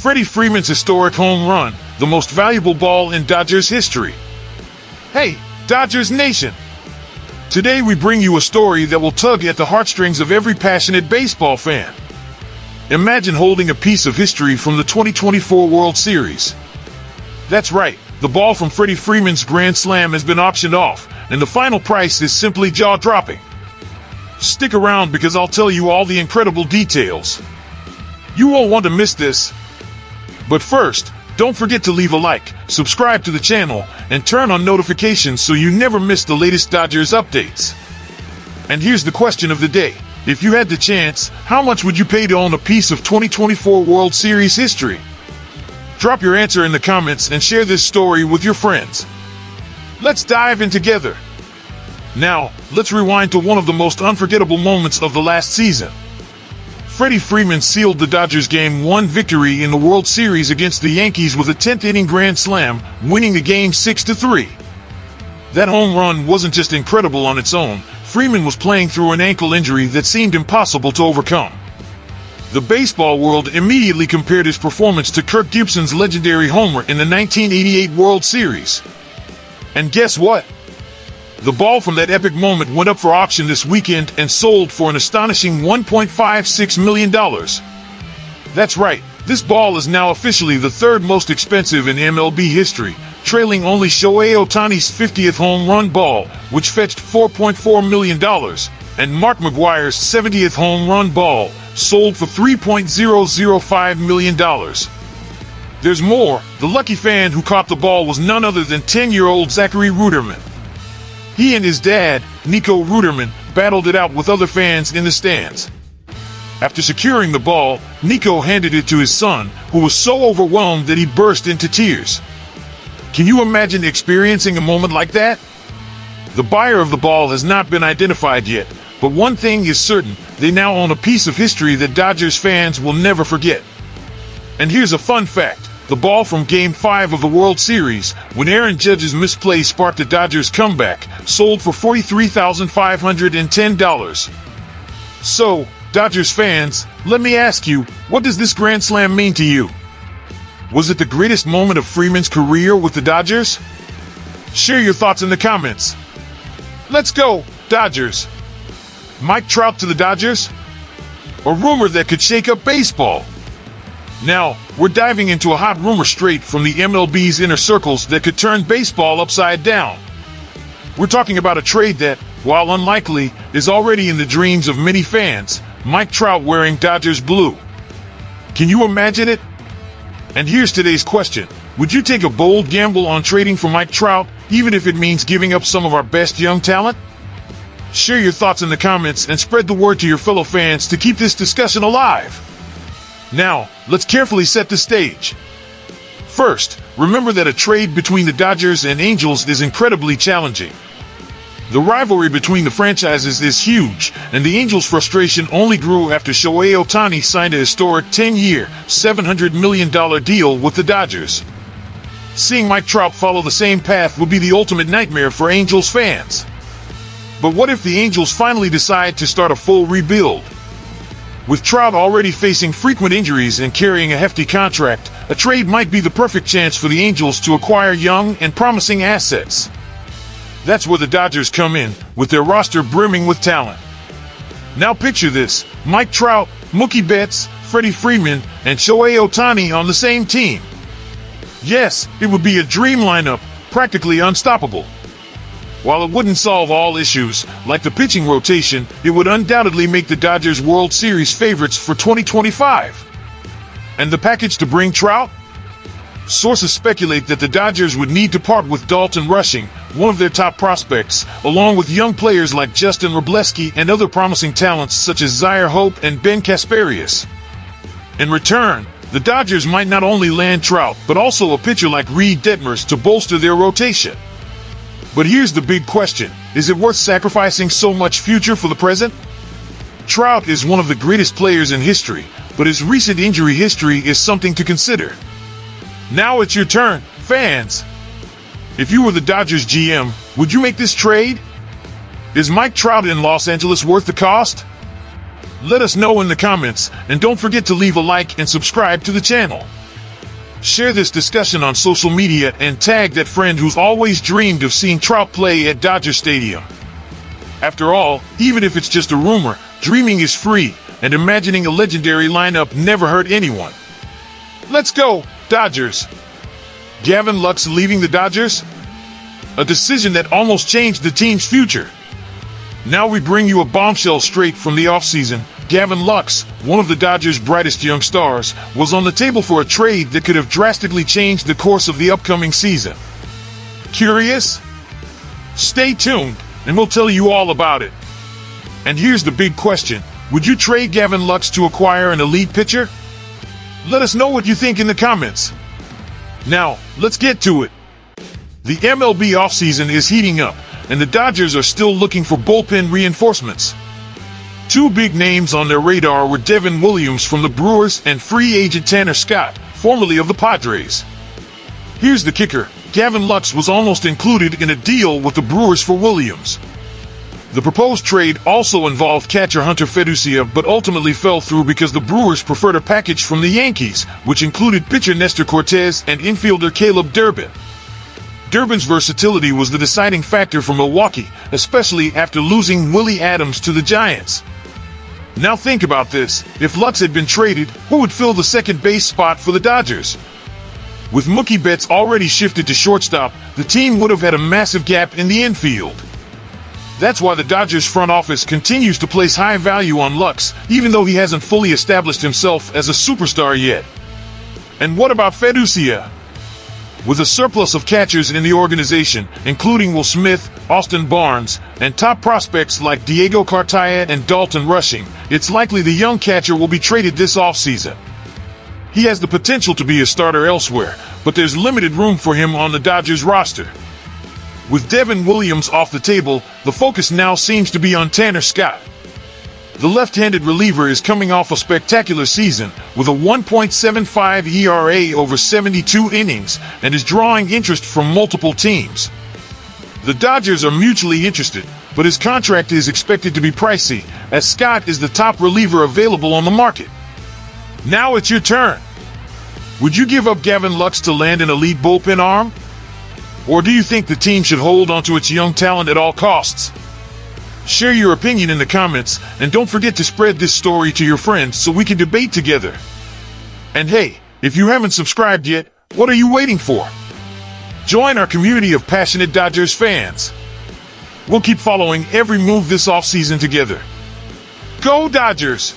Freddie Freeman's historic home run, the most valuable ball in Dodgers history. Hey, Dodgers Nation! Today we bring you a story that will tug at the heartstrings of every passionate baseball fan. Imagine holding a piece of history from the 2024 World Series. That's right, the ball from Freddie Freeman's Grand Slam has been auctioned off, and the final price is simply jaw-dropping. Stick around because I'll tell you all the incredible details. You won't want to miss this. But first, don't forget to leave a like, subscribe to the channel, and turn on notifications so you never miss the latest Dodgers updates. And here's the question of the day. If you had the chance, how much would you pay to own a piece of 2024 World Series history? Drop your answer in the comments and share this story with your friends. Let's dive in together. Now, let's rewind to one of the most unforgettable moments of the last season. Freddie Freeman sealed the Dodgers' Game 1 victory in the World Series against the Yankees with a 10th-inning grand slam, winning the game 6-3. That home run wasn't just incredible on its own. Freeman was playing through an ankle injury that seemed impossible to overcome. The baseball world immediately compared his performance to Kirk Gibson's legendary homer in the 1988 World Series. And guess what? The ball from that epic moment went up for auction this weekend and sold for an astonishing $1.56 million. That's right, this ball is now officially the third most expensive in MLB history, trailing only Shohei Ohtani's 50th home run ball, which fetched $4.4 million, and Mark McGwire's 70th home run ball, sold for $3.005 million. There's more. The lucky fan who caught the ball was none other than 10-year-old Zachary Ruderman. He and his dad, Nico Ruderman, battled it out with other fans in the stands. After securing the ball, Nico handed it to his son, who was so overwhelmed that he burst into tears. Can you imagine experiencing a moment like that? The buyer of the ball has not been identified yet, but one thing is certain, they now own a piece of history that Dodgers fans will never forget. And here's a fun fact. The ball from Game 5 of the World Series, when Aaron Judge's misplay sparked the Dodgers' comeback, sold for $43,510. So, Dodgers fans, let me ask you, what does this Grand Slam mean to you? Was it the greatest moment of Freeman's career with the Dodgers? Share your thoughts in the comments. Let's go, Dodgers! Mike Trout to the Dodgers? A rumor that could shake up baseball. Now, we're diving into a hot rumor straight from the MLB's inner circles that could turn baseball upside down. We're talking about a trade that, while unlikely, is already in the dreams of many fans. Mike Trout wearing Dodgers blue. Can you imagine it? And here's today's question. Would you take a bold gamble on trading for Mike Trout, even if it means giving up some of our best young talent? Share your thoughts in the comments and spread the word to your fellow fans to keep this discussion alive. Now, let's carefully set the stage. First, remember that a trade between the Dodgers and Angels is incredibly challenging. The rivalry between the franchises is huge, and the Angels' frustration only grew after Shohei Ohtani signed a historic 10-year, $700 million deal with the Dodgers. Seeing Mike Trout follow the same path would be the ultimate nightmare for Angels fans. But what if the Angels finally decide to start a full rebuild? With Trout already facing frequent injuries and carrying a hefty contract, a trade might be the perfect chance for the Angels to acquire young and promising assets. That's where the Dodgers come in, with their roster brimming with talent. Now picture this, Mike Trout, Mookie Betts, Freddie Freeman, and Shohei Ohtani on the same team. Yes, it would be a dream lineup, practically unstoppable. While it wouldn't solve all issues, like the pitching rotation, it would undoubtedly make the Dodgers World Series favorites for 2025. And the package to bring Trout? Sources speculate that the Dodgers would need to part with Dalton Rushing, one of their top prospects, along with young players like Justin Wrobleski and other promising talents such as Zaire Hope and Ben Kasparius. In return, the Dodgers might not only land Trout, but also a pitcher like Reed Detmers to bolster their rotation. But here's the big question. Is it worth sacrificing so much future for the present? Trout is one of the greatest players in history, but his recent injury history is something to consider. Now it's your turn, fans. If you were the Dodgers GM, would you make this trade? Is Mike Trout in Los Angeles worth the cost? Let us know in the comments, and don't forget to leave a like and subscribe to the channel. Share this discussion on social media and tag that friend who's always dreamed of seeing Trout play at Dodger Stadium. After all, even if it's just a rumor, dreaming is free, and imagining a legendary lineup never hurt anyone. Let's go, Dodgers! Gavin Lux leaving the Dodgers? A decision that almost changed the team's future. Now we bring you a bombshell straight from the offseason. Gavin Lux, one of the Dodgers' brightest young stars, was on the table for a trade that could have drastically changed the course of the upcoming season. Curious? Stay tuned, and we'll tell you all about it. And here's the big question. Would you trade Gavin Lux to acquire an elite pitcher? Let us know what you think in the comments. Now, let's get to it. The MLB offseason is heating up, and the Dodgers are still looking for bullpen reinforcements. Two big names on their radar were Devin Williams from the Brewers and free agent Tanner Scott, formerly of the Padres. Here's the kicker. Gavin Lux was almost included in a deal with the Brewers for Williams. The proposed trade also involved catcher Hunter Feducia, but ultimately fell through because the Brewers preferred a package from the Yankees, which included pitcher Nestor Cortez and infielder Caleb Durbin. Durbin's versatility was the deciding factor for Milwaukee, especially after losing Willie Adams to the Giants. Now think about this. If Lux had been traded, who would fill the second base spot for the Dodgers? With Mookie Betts already shifted to shortstop, the team would have had a massive gap in the infield. That's why the Dodgers front office continues to place high value on Lux, even though he hasn't fully established himself as a superstar yet. And what about Feducia? With a surplus of catchers in the organization, including Will Smith, Austin Barnes, and top prospects like Diego Cartaya and Dalton Rushing, it's likely the young catcher will be traded this offseason. He has the potential to be a starter elsewhere, but there's limited room for him on the Dodgers roster. With Devin Williams off the table, the focus now seems to be on Tanner Scott. The left-handed reliever is coming off a spectacular season with a 1.75 ERA over 72 innings and is drawing interest from multiple teams. The Dodgers are mutually interested, but his contract is expected to be pricey, as Scott is the top reliever available on the market. Now it's your turn. Would you give up Gavin Lux to land an elite bullpen arm? Or do you think the team should hold onto its young talent at all costs? Share your opinion in the comments, and don't forget to spread this story to your friends so we can debate together. And hey, if you haven't subscribed yet, what are you waiting for? Join our community of passionate Dodgers fans. We'll keep following every move this offseason together. Go Dodgers!